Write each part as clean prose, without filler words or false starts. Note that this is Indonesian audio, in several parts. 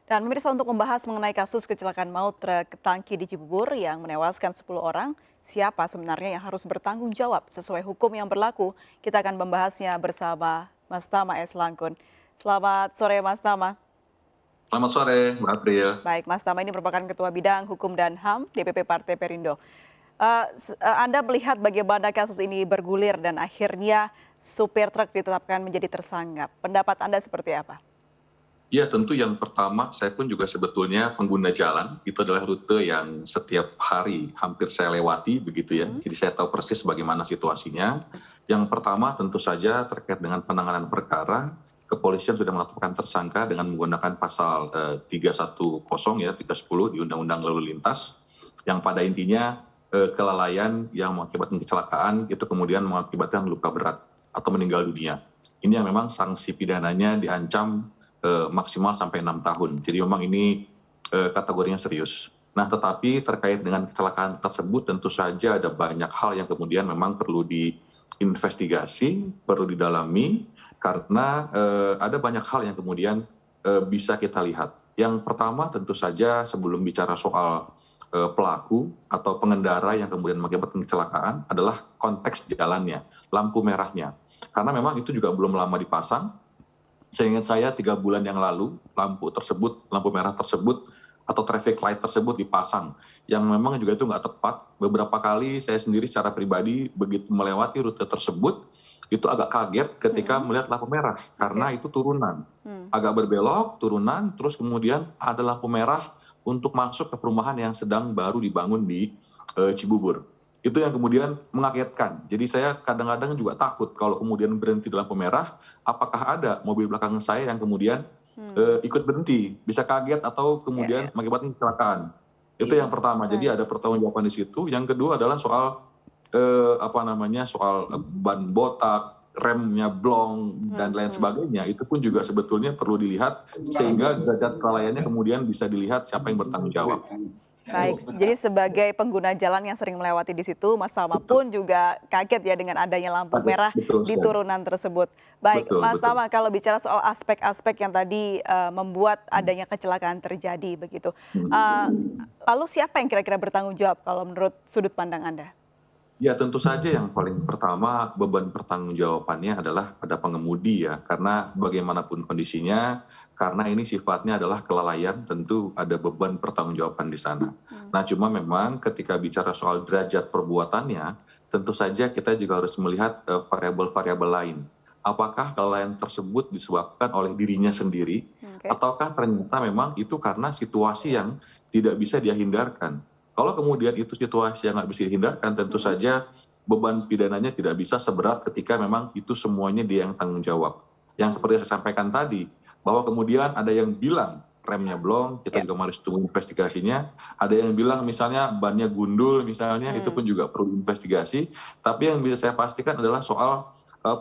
Dan pemirsa, untuk membahas mengenai kasus kecelakaan maut truk tangki di Cibubur yang menewaskan 10 orang, siapa sebenarnya yang harus bertanggung jawab sesuai hukum yang berlaku? Kita akan membahasnya bersama Mas Tama S. Langkun. Selamat sore Mas Tama. Selamat sore, Mbak April. Baik, Mas Tama ini merupakan Ketua Bidang Hukum dan HAM DPP Partai Perindo. Anda melihat bagaimana kasus ini bergulir dan akhirnya supir truk ditetapkan menjadi tersangka. Pendapat Anda seperti apa? Ya, tentu yang pertama saya pun juga sebetulnya pengguna jalan, itu adalah rute yang setiap hari hampir saya lewati begitu ya. Jadi saya tahu persis bagaimana situasinya. Yang pertama tentu saja terkait dengan penanganan perkara, kepolisian sudah menetapkan tersangka dengan menggunakan pasal 310 ya, 310 di Undang-Undang Lalu Lintas, yang pada intinya kelalaian yang mengakibatkan kecelakaan itu kemudian mengakibatkan luka berat atau meninggal dunia. Ini yang memang sanksi pidananya diancam maksimal sampai 6 tahun. Jadi memang ini kategorinya serius. Nah, tetapi terkait dengan kecelakaan tersebut tentu saja ada banyak hal yang kemudian memang perlu diinvestigasi, perlu didalami, karena ada banyak hal yang kemudian bisa kita lihat. Yang pertama tentu saja sebelum bicara soal pelaku atau pengendara yang kemudian mengakibatkan kecelakaan adalah konteks jalannya, lampu merahnya. Karena memang itu juga belum lama dipasang. Seingat saya 3 bulan yang lalu lampu merah tersebut atau traffic light tersebut dipasang, yang memang juga itu nggak tepat. Beberapa kali saya sendiri secara pribadi begitu melewati rute tersebut itu agak kaget ketika melihat lampu merah karena itu turunan, agak berbelok turunan, terus kemudian ada lampu merah untuk masuk ke perumahan yang sedang baru dibangun di Cibubur. Itu yang kemudian mengagetkan. Jadi saya kadang-kadang juga takut kalau kemudian berhenti di lampu merah, apakah ada mobil belakang saya yang kemudian ikut berhenti, bisa kaget atau kemudian mengakibatkan kecelakaan. Itu yang pertama. Jadi ada pertanggungjawaban di situ. Yang kedua adalah soal soal ban botak, remnya blong dan lain sebagainya. Itu pun juga sebetulnya perlu dilihat sehingga derajat kelalaiannya kemudian bisa dilihat siapa yang bertanggung jawab. Baik, jadi sebagai pengguna jalan yang sering melewati di situ, Mas Tama pun juga kaget ya dengan adanya lampu merah Betul di sekali. turunan tersebut. Baik, Betul, Mas betul. Tama, kalau bicara soal aspek-aspek yang tadi membuat adanya kecelakaan terjadi begitu, eh, lalu siapa yang kira-kira bertanggung jawab kalau menurut sudut pandang Anda? Ya tentu saja yang paling pertama beban pertanggungjawabannya adalah pada pengemudi ya, karena bagaimanapun kondisinya, karena ini sifatnya adalah kelalaian, tentu ada beban pertanggungjawaban di sana. Nah cuma memang ketika bicara soal derajat perbuatannya, tentu saja kita juga harus melihat variabel-variabel lain. Apakah kelalaian tersebut disebabkan oleh dirinya sendiri, Oke. ataukah ternyata memang itu karena situasi yang tidak bisa dia hindarkan. Kalau kemudian itu situasi yang nggak bisa dihindarkan, tentu saja beban pidananya tidak bisa seberat ketika memang itu semuanya dia yang tanggung jawab. Yang seperti saya sampaikan tadi, bahwa kemudian ada yang bilang remnya blong, kita Ya. juga harus tunggu investigasinya. Ada yang bilang misalnya bannya gundul misalnya, itu pun juga perlu investigasi. Tapi yang bisa saya pastikan adalah soal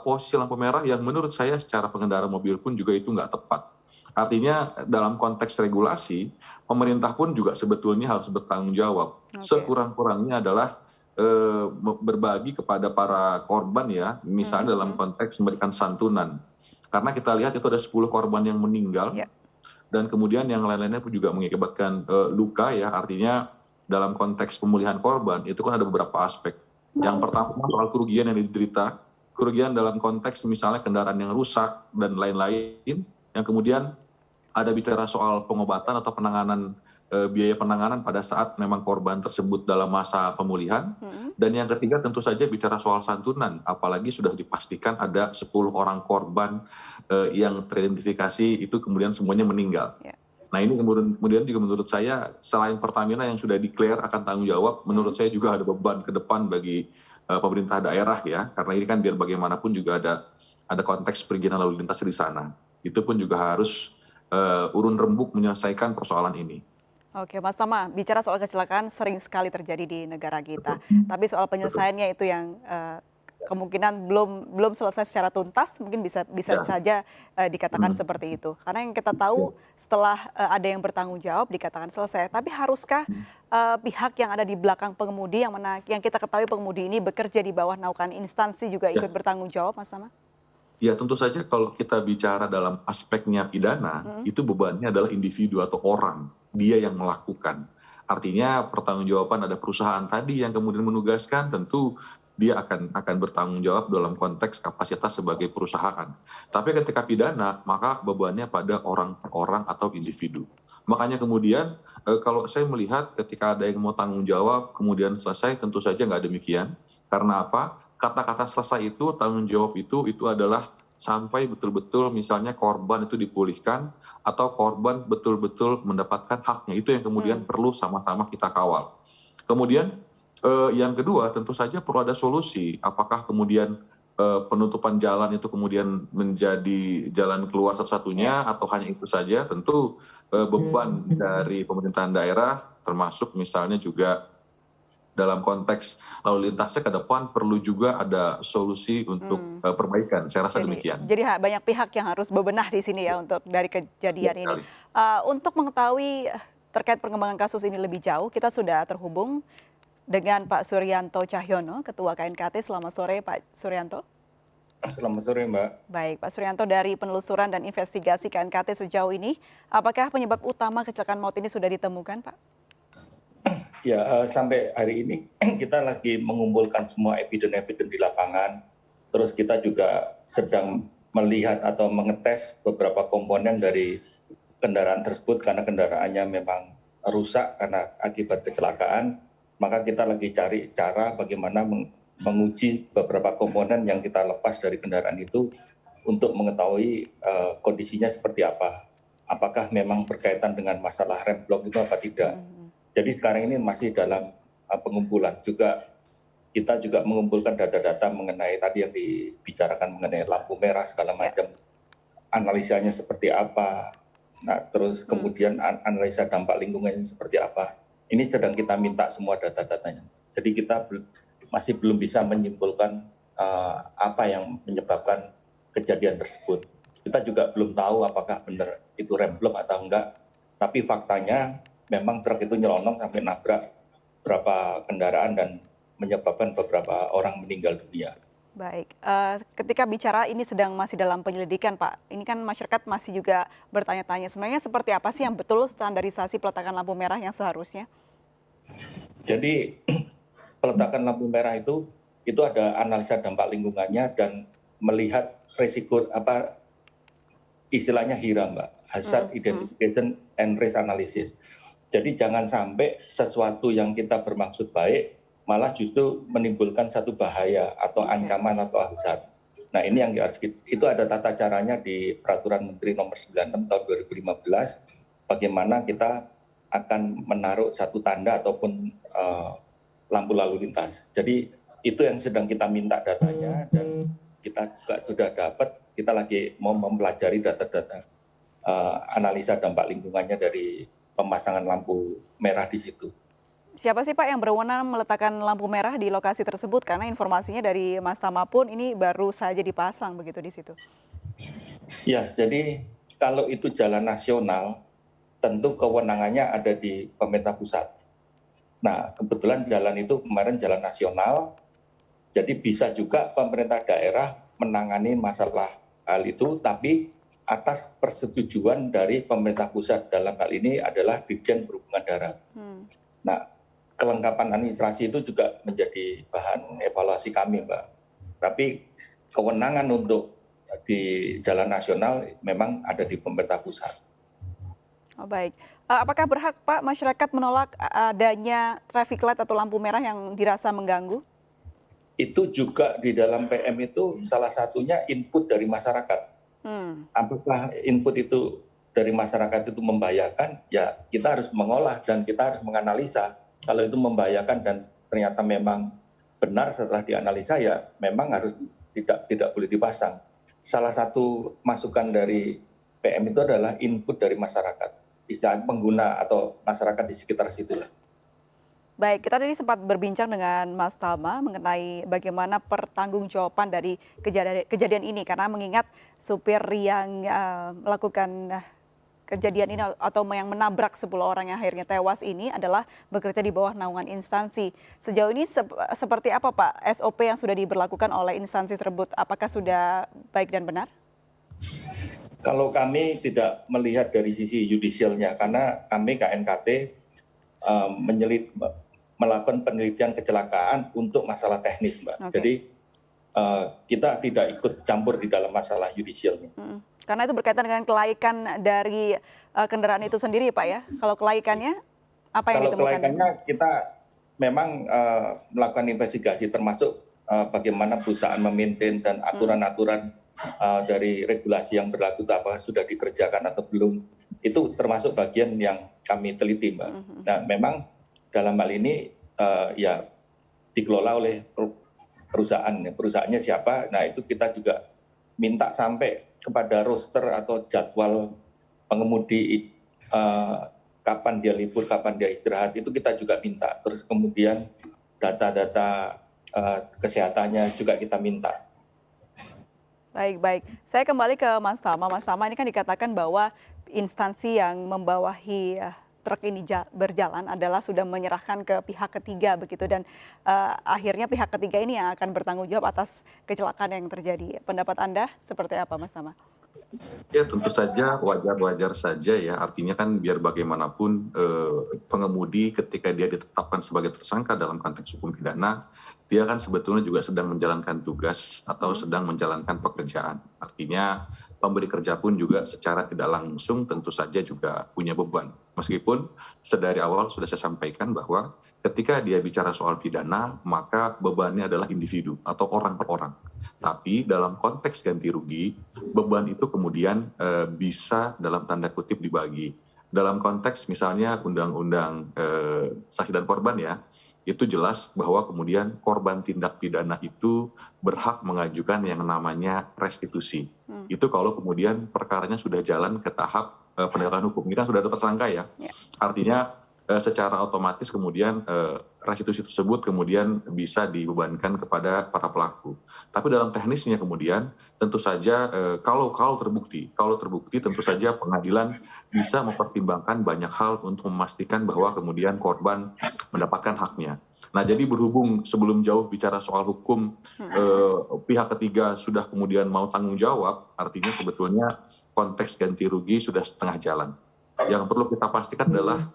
posisi lampu merah yang menurut saya secara pengendara mobil pun juga itu nggak tepat. Artinya dalam konteks regulasi, pemerintah pun juga sebetulnya harus bertanggung jawab. Oke. Sekurang-kurangnya adalah berbagi kepada para korban ya, misalnya dalam konteks memberikan santunan. Karena kita lihat itu ada 10 korban yang meninggal, Ya. dan kemudian yang lain-lainnya pun juga mengakibatkan luka ya, artinya dalam konteks pemulihan korban itu kan ada beberapa aspek. Yang pertama soal kerugian yang diderita, kerugian dalam konteks misalnya kendaraan yang rusak dan lain-lain, yang kemudian ada bicara soal pengobatan atau penanganan biaya penanganan pada saat memang korban tersebut dalam masa pemulihan. Dan yang ketiga tentu saja bicara soal santunan, apalagi sudah dipastikan ada 10 orang korban yang teridentifikasi itu kemudian semuanya meninggal. Ya. Nah ini kemudian juga menurut saya selain Pertamina yang sudah declare akan tanggung jawab, menurut saya juga ada beban ke depan bagi pemerintah daerah ya, karena ini kan biar bagaimanapun juga ada konteks perizinan lalu lintas di sana. Itu pun juga harus urun rembuk menyelesaikan persoalan ini. Oke, Mas Tama, bicara soal kecelakaan sering sekali terjadi di negara kita. Tapi soal Betul. penyelesaiannya itu yang kemungkinan belum belum selesai secara tuntas, mungkin bisa Ya. saja dikatakan seperti itu. Karena yang kita tahu setelah ada yang bertanggung jawab dikatakan selesai. Tapi haruskah pihak yang ada di belakang pengemudi yang kita ketahui pengemudi ini bekerja di bawah naungan instansi juga Ya. ikut bertanggung jawab, Mas Tama? Ya tentu saja kalau kita bicara dalam aspeknya pidana, itu bebannya adalah individu atau orang, dia yang melakukan. Artinya pertanggungjawaban ada perusahaan tadi yang kemudian menugaskan, tentu dia akan bertanggung jawab dalam konteks kapasitas sebagai perusahaan. Tapi ketika pidana, maka bebannya pada orang per orang atau individu. Makanya kemudian kalau saya melihat ketika ada yang mau tanggung jawab kemudian selesai, tentu saja nggak demikian. Karena apa? Kata-kata selesai itu, tanggung jawab itu adalah sampai betul-betul misalnya korban itu dipulihkan atau korban betul-betul mendapatkan haknya. Itu yang kemudian perlu sama-sama kita kawal. Kemudian yang kedua tentu saja perlu ada solusi. Apakah kemudian penutupan jalan itu kemudian menjadi jalan keluar satu-satunya atau hanya itu saja? Tentu beban dari pemerintahan daerah termasuk misalnya juga dalam konteks lalu lintasnya ke depan perlu juga ada solusi untuk perbaikan. Saya rasa demikian. Jadi banyak pihak yang harus bebenah di sini ya untuk dari kejadian ini. Sekali. Untuk mengetahui terkait perkembangan kasus ini lebih jauh, kita sudah terhubung dengan Pak Suryanto Cahyono, Ketua KNKT. Selamat sore Pak Suryanto. Selamat sore Mbak. Baik, Pak Suryanto, dari penelusuran dan investigasi KNKT sejauh ini, apakah penyebab utama kecelakaan maut ini sudah ditemukan, Pak? Ya, sampai hari ini kita lagi mengumpulkan semua evidence-evidence di lapangan. Terus kita juga sedang melihat atau mengetes beberapa komponen dari kendaraan tersebut karena kendaraannya memang rusak karena akibat kecelakaan. Maka kita lagi cari cara bagaimana menguji beberapa komponen yang kita lepas dari kendaraan itu untuk mengetahui kondisinya seperti apa. Apakah memang berkaitan dengan masalah rem blok itu apa tidak. Jadi sekarang ini masih dalam pengumpulan. Kita juga mengumpulkan data-data mengenai tadi yang dibicarakan mengenai lampu merah segala macam. Analisanya seperti apa. Nah, terus kemudian analisa dampak lingkungannya seperti apa. Ini sedang kita minta semua data-datanya. Jadi kita masih belum bisa menyimpulkan apa yang menyebabkan kejadian tersebut. Kita juga belum tahu apakah benar itu rem blok atau enggak. Tapi faktanya memang truk itu nyelonong sampai nabrak beberapa kendaraan dan menyebabkan beberapa orang meninggal dunia. Baik, ketika bicara ini masih dalam penyelidikan Pak, ini kan masyarakat masih juga bertanya-tanya sebenarnya seperti apa sih yang betul standarisasi peletakan lampu merah yang seharusnya? Jadi peletakan lampu merah itu ada analisa dampak lingkungannya dan melihat risiko istilahnya HIRA Mbak, Hazard Identification and Risk Analysis. Jadi jangan sampai sesuatu yang kita bermaksud baik malah justru menimbulkan satu bahaya atau ancaman atau hazard. Nah ini yang itu ada tata caranya di Peraturan Menteri Nomor 96 tahun 2015 bagaimana kita akan menaruh satu tanda ataupun lampu lalu lintas. Jadi itu yang sedang kita minta datanya dan kita juga sudah dapat. Kita lagi mau mempelajari data-data analisa dampak lingkungannya dari pemasangan lampu merah di situ. Siapa sih Pak yang berwenang meletakkan lampu merah di lokasi tersebut? Karena informasinya dari Mas Tama pun ini baru saja dipasang begitu di situ. Ya, jadi kalau itu jalan nasional, tentu kewenangannya ada di pemerintah pusat. Nah, kebetulan jalan itu kemarin jalan nasional, jadi bisa juga pemerintah daerah menangani masalah hal itu, tapi atas persetujuan dari pemerintah pusat. Dalam hal ini adalah Dirjen Perhubungan Darat. Nah, kelengkapan administrasi itu juga menjadi bahan evaluasi kami, Mbak. Tapi kewenangan untuk di jalan nasional memang ada di pemerintah pusat. Oh baik, apakah berhak Pak masyarakat menolak adanya traffic light atau lampu merah yang dirasa mengganggu? Itu juga di dalam PM itu salah satunya input dari masyarakat. Apakah input itu dari masyarakat itu membahayakan, ya kita harus mengolah dan kita harus menganalisa. Kalau itu membahayakan dan ternyata memang benar setelah dianalisa, ya memang harus tidak boleh dipasang. Salah satu masukan dari PM itu adalah input dari masyarakat, istilah pengguna atau masyarakat di sekitar situlah. Baik, kita tadi sempat berbincang dengan Mas Tama mengenai bagaimana pertanggungjawaban dari kejadian ini karena mengingat supir yang melakukan kejadian ini atau yang menabrak 10 orang yang akhirnya tewas ini adalah bekerja di bawah naungan instansi. Sejauh ini seperti apa Pak SOP yang sudah diberlakukan oleh instansi tersebut? Apakah sudah baik dan benar? Kalau kami tidak melihat dari sisi yudisialnya, karena kami KNKT melakukan penelitian kecelakaan untuk masalah teknis, Mbak. Oke. Jadi kita tidak ikut campur di dalam masalah yudisialnya. Karena itu berkaitan dengan kelaikan dari kendaraan itu sendiri, Pak ya. Kalau kelaikannya apa yang Kalau ditemukan? kelaikannya kita memang melakukan investigasi, termasuk bagaimana perusahaan memaintain dan aturan-aturan dari regulasi yang berlaku, apakah sudah dikerjakan atau belum. Itu termasuk bagian yang kami teliti, Mbak. Nah, memang dalam hal ini ya dikelola oleh perusahaan. Perusahaannya siapa? Nah, itu kita juga minta sampai kepada roster atau jadwal pengemudi, kapan dia libur, kapan dia istirahat, itu kita juga minta. Terus kemudian data-data kesehatannya juga kita minta. Baik. Saya kembali ke Mas Tama. Mas Tama, ini kan dikatakan bahwa instansi yang membawahi truk ini berjalan adalah sudah menyerahkan ke pihak ketiga begitu, dan akhirnya pihak ketiga ini yang akan bertanggung jawab atas kecelakaan yang terjadi. Pendapat Anda seperti apa, Mas Tama? Ya tentu saja wajar-wajar saja ya, artinya kan biar bagaimanapun pengemudi ketika dia ditetapkan sebagai tersangka dalam konteks hukum pidana, dia kan sebetulnya juga sedang menjalankan tugas atau sedang menjalankan pekerjaan. Artinya pemberi kerja pun juga secara tidak langsung tentu saja juga punya beban. Meskipun sedari awal sudah saya sampaikan bahwa ketika dia bicara soal pidana, maka bebannya adalah individu atau orang per orang. Tapi dalam konteks ganti rugi, beban itu kemudian bisa dalam tanda kutip dibagi. Dalam konteks misalnya undang-undang saksi dan korban ya, itu jelas bahwa kemudian korban tindak pidana itu berhak mengajukan yang namanya restitusi. Itu kalau kemudian perkaranya sudah jalan ke tahap penegakan hukum. Ini kan sudah ada tersangka ya. Artinya secara otomatis kemudian restitusi tersebut kemudian bisa dibebankan kepada para pelaku. Tapi dalam teknisnya kemudian tentu saja kalau terbukti tentu saja pengadilan bisa mempertimbangkan banyak hal untuk memastikan bahwa kemudian korban mendapatkan haknya. Nah, jadi berhubung sebelum jauh bicara soal hukum, pihak ketiga sudah kemudian mau tanggung jawab, artinya sebetulnya konteks ganti rugi sudah setengah jalan. Yang perlu kita pastikan adalah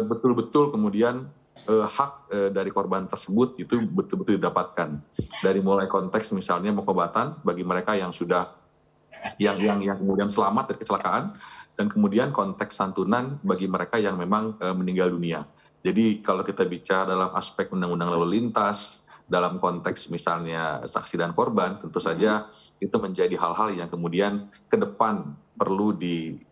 betul-betul kemudian hak dari korban tersebut itu betul-betul didapatkan. Dari mulai konteks misalnya pengobatan bagi mereka yang sudah yang kemudian selamat dari kecelakaan, dan kemudian konteks santunan bagi mereka yang memang meninggal dunia. Jadi kalau kita bicara dalam aspek undang-undang lalu lintas, dalam konteks misalnya saksi dan korban, tentu saja itu menjadi hal-hal yang kemudian ke depan perlu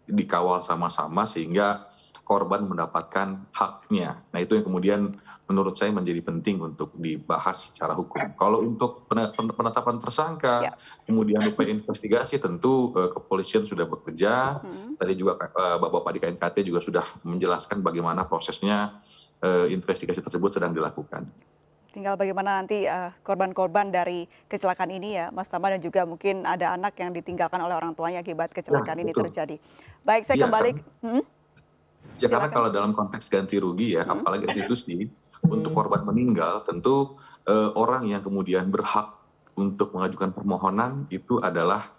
dikawal sama-sama sehingga korban mendapatkan haknya. Nah, itu yang kemudian menurut saya menjadi penting untuk dibahas secara hukum. Kalau untuk penetapan tersangka, kemudian upaya investigasi, tentu kepolisian sudah bekerja. Tadi juga Bapak di KNKT juga sudah menjelaskan bagaimana prosesnya, investigasi tersebut sedang dilakukan. Tinggal bagaimana nanti korban-korban dari kecelakaan ini ya, Mas Tama, dan juga mungkin ada anak yang ditinggalkan oleh orang tuanya akibat kecelakaan ini terjadi. Baik, saya kembali. Ya, karena kalau dalam konteks ganti rugi ya, apalagi restitusi untuk korban meninggal, tentu orang yang kemudian berhak untuk mengajukan permohonan itu adalah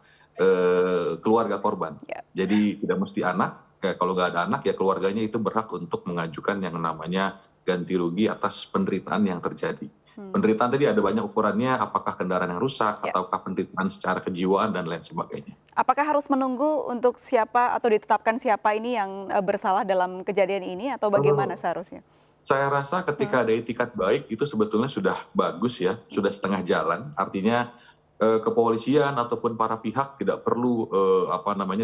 keluarga korban. Jadi tidak mesti anak, kalau nggak ada anak ya keluarganya itu berhak untuk mengajukan yang namanya ganti rugi atas penderitaan yang terjadi. Penderitaan tadi ada banyak ukurannya, apakah kendaraan yang rusak, ataukah penderitaan secara kejiwaan dan lain sebagainya. Apakah harus menunggu untuk siapa atau ditetapkan siapa ini yang bersalah dalam kejadian ini, atau bagaimana seharusnya? Saya rasa ketika ada itikat baik itu sebetulnya sudah bagus ya, sudah setengah jalan. Artinya kepolisian ataupun para pihak tidak perlu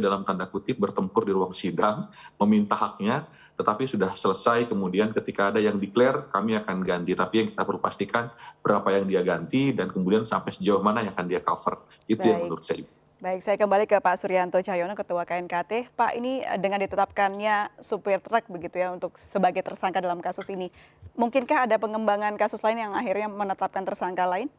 dalam tanda kutip bertempur di ruang sidang meminta haknya, tetapi sudah selesai kemudian ketika ada yang declare kami akan ganti, tapi yang kita perlu pastikan berapa yang dia ganti dan kemudian sampai sejauh mana yang akan dia cover. Itu yang menurut saya. Baik, saya kembali ke Pak Suryanto Cahyono, Ketua KNKT. Pak, ini dengan ditetapkannya supir truk begitu ya untuk sebagai tersangka dalam kasus ini, mungkinkah ada pengembangan kasus lain yang akhirnya menetapkan tersangka lain?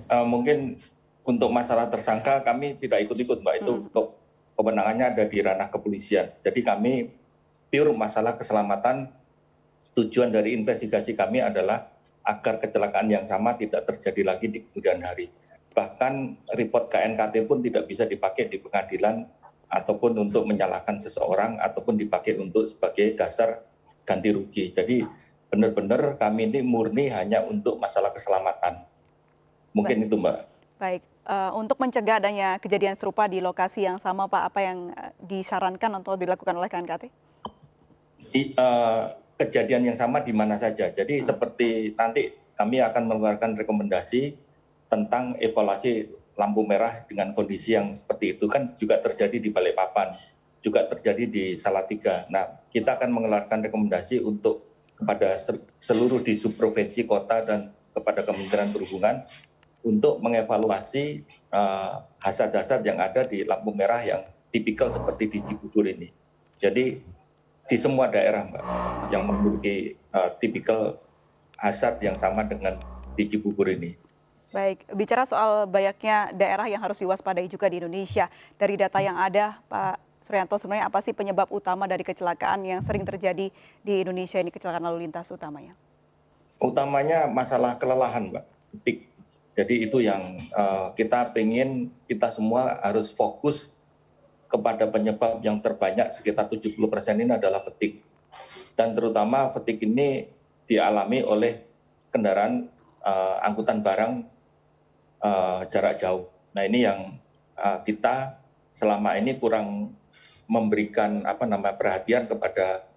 Mungkin untuk masalah tersangka kami tidak ikut-ikut, Mbak. Itu untuk kewenangannya ada di ranah kepolisian. Jadi kami pure masalah keselamatan, tujuan dari investigasi kami adalah agar kecelakaan yang sama tidak terjadi lagi di kemudian hari. Bahkan report KNKT pun tidak bisa dipakai di pengadilan ataupun untuk menyalahkan seseorang ataupun dipakai untuk sebagai dasar ganti rugi. Jadi benar-benar kami ini murni hanya untuk masalah keselamatan. Mungkin itu, Mbak. Baik, untuk mencegah adanya kejadian serupa di lokasi yang sama, Pak, apa yang disarankan atau dilakukan oleh KNKT? Kejadian yang sama di mana saja. Jadi seperti nanti kami akan mengeluarkan rekomendasi tentang evaluasi lampu merah dengan kondisi yang seperti itu, kan juga terjadi di Balikpapan, juga terjadi di Salatiga. Nah, kita akan mengeluarkan rekomendasi untuk kepada seluruh di subprovinsi kota dan kepada Kementerian Perhubungan untuk mengevaluasi hazard-hazard yang ada di lampu merah yang tipikal seperti di Cibubur ini. Jadi di semua daerah, Mbak, yang memiliki tipikal hazard yang sama dengan di Cibubur ini. Baik, bicara soal banyaknya daerah yang harus diwaspadai juga di Indonesia. Dari data yang ada, Pak Suryanto, sebenarnya apa sih penyebab utama dari kecelakaan yang sering terjadi di Indonesia ini, kecelakaan lalu lintas utamanya? Utamanya masalah kelelahan, Mbak. Fatigue. Jadi itu yang kita pengen, kita semua harus fokus kepada penyebab yang terbanyak sekitar 70% ini adalah fatigue. Dan terutama fatigue ini dialami oleh kendaraan angkutan barang jarak jauh. Nah, ini yang kita selama ini kurang memberikan perhatian kepada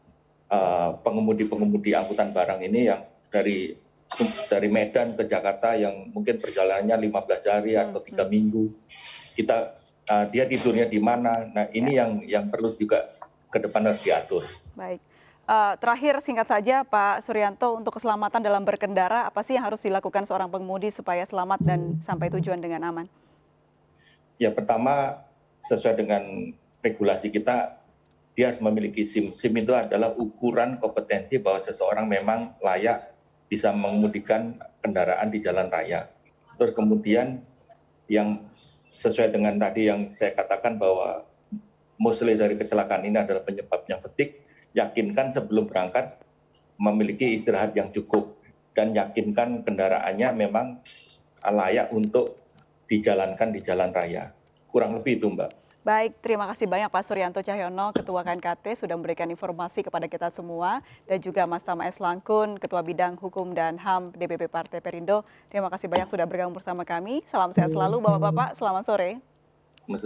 pengemudi-pengemudi angkutan barang ini yang dari Medan ke Jakarta yang mungkin perjalanannya 15 hari atau 3 minggu. Dia tidurnya di mana. Nah, ini yang perlu juga ke depan harus diatur. Baik. Terakhir singkat saja Pak Suryanto, untuk keselamatan dalam berkendara, apa sih yang harus dilakukan seorang pengemudi supaya selamat dan sampai tujuan dengan aman? Ya, pertama sesuai dengan regulasi kita, dia harus memiliki SIM. SIM itu adalah ukuran kompetensi bahwa seseorang memang layak bisa mengemudikan kendaraan di jalan raya. Terus kemudian yang sesuai dengan tadi yang saya katakan bahwa mostly dari kecelakaan ini adalah penyebabnya fatigue, yakinkan sebelum berangkat memiliki istirahat yang cukup dan yakinkan kendaraannya memang layak untuk dijalankan di jalan raya. Kurang lebih itu, Mbak. Baik, terima kasih banyak Pak Suryanto Cahyono, Ketua KNKT, sudah memberikan informasi kepada kita semua, dan juga Mas Tama S. Langkun, Ketua Bidang Hukum dan HAM DPP Partai Perindo. Terima kasih banyak sudah bergabung bersama kami. Salam sehat selalu Bapak-Bapak, selamat sore.